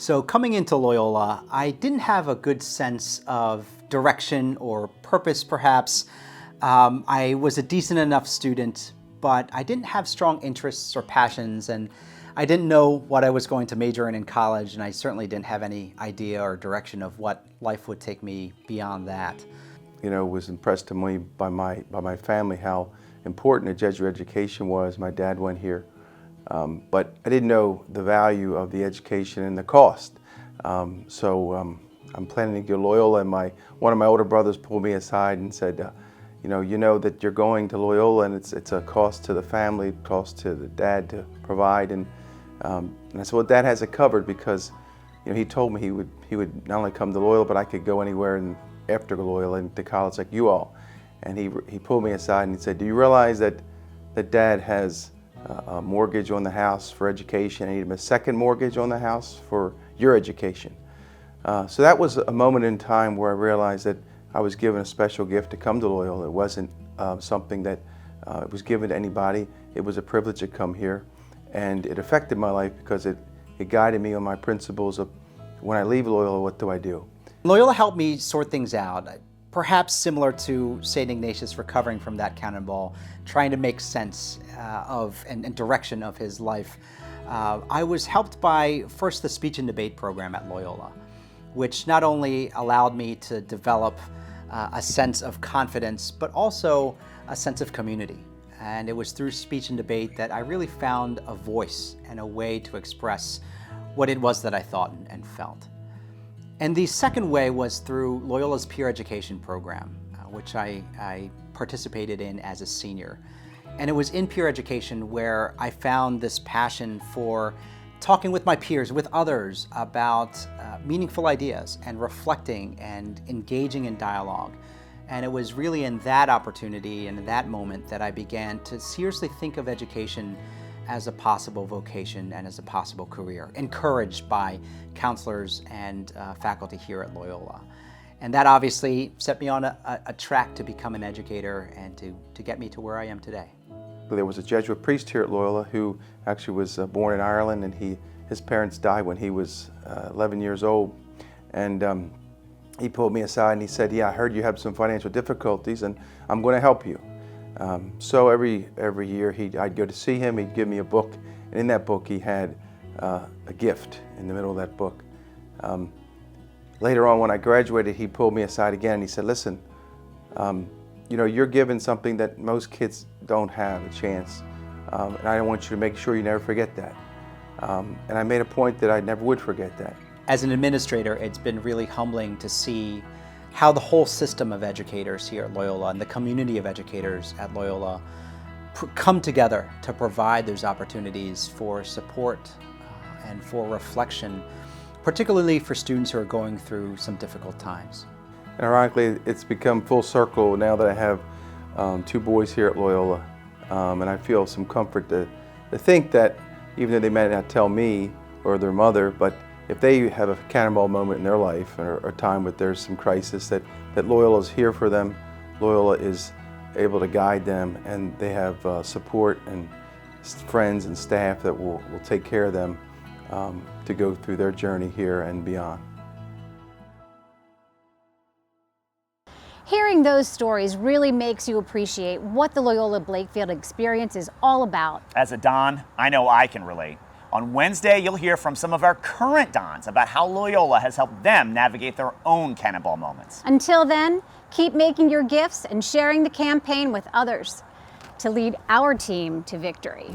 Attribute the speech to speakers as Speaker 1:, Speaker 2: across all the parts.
Speaker 1: So coming into Loyola, I didn't have a good sense of direction or purpose, perhaps. I was a decent enough student, but I didn't have strong interests or passions, and I didn't know what I was going to major in college, and I certainly didn't have any idea or direction of what life would take me beyond that.
Speaker 2: Was impressed to me by my family how important a Jesuit education was. My dad went here, but I didn't know the value of the education and the cost. I'm planning to go to Loyola, and one of my older brothers pulled me aside and said, you know that you're going to Loyola, and it's a cost to the family, cost to the dad to provide, and I said, well, Dad has it covered, because he told me he would not only come to Loyola, but I could go anywhere and after Loyola into college like you all. And he pulled me aside and he said, do you realize that Dad has a mortgage on the house for education, and a second mortgage on the house for your education? So that was a moment in time where I realized that I was given a special gift to come to Loyola. It wasn't something that was given to anybody. It was a privilege to come here, and it affected my life because it guided me on my principles of, when I leave Loyola, what do I do?
Speaker 1: Loyola helped me sort things out, perhaps similar to St. Ignatius recovering from that cannonball, trying to make sense of and direction of his life. I was helped by, first, the speech and debate program at Loyola, which not only allowed me to develop a sense of confidence, but also a sense of community. And it was through speech and debate that I really found a voice and a way to express what it was that I thought and felt. And the second way was through Loyola's peer education program, which I participated in as a senior. And it was in peer education where I found this passion for talking with my peers, with others, about meaningful ideas and reflecting and engaging in dialogue. And it was really in that opportunity and in that moment that I began to seriously think of education as a possible vocation and as a possible career, encouraged by counselors and faculty here at Loyola. And that obviously set me on a track to become an educator and to get me to where I am today.
Speaker 2: There was a Jesuit priest here at Loyola who actually was born in Ireland, and his parents died when he was 11 years old. And he pulled me aside and he said, yeah, I heard you have some financial difficulties, and I'm going to help you. So every year I'd go to see him, he'd give me a book, and in that book he had a gift in the middle of that book. Later on, when I graduated, he pulled me aside again and he said, listen, you're given something that most kids don't have a chance, and I want you to make sure you never forget that. And I made a point that I never would forget that.
Speaker 1: As an administrator, it's been really humbling to see how the whole system of educators here at Loyola and the community of educators at Loyola come together to provide those opportunities for support and for reflection, particularly for students who are going through some difficult times.
Speaker 2: And ironically, it's become full circle now that I have two boys here at Loyola, and I feel some comfort to think that even though they may not tell me or their mother, but if they have a cannonball moment in their life or a time where there's some crisis, that Loyola is here for them. Loyola is able to guide them, and they have support and friends and staff that will take care of them to go through their journey here and beyond.
Speaker 3: Hearing those stories really makes you appreciate what the Loyola Blakefield experience is all about.
Speaker 4: As a Don, I know I can relate. On Wednesday, you'll hear from some of our current Dons about how Loyola has helped them navigate their own cannonball moments.
Speaker 3: Until then, keep making your gifts and sharing the campaign with others to lead our team to victory.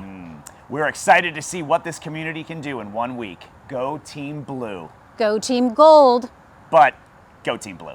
Speaker 4: We're excited to see what this community can do in 1 week. Go Team Blue.
Speaker 3: Go Team Gold.
Speaker 4: But go Team Blue.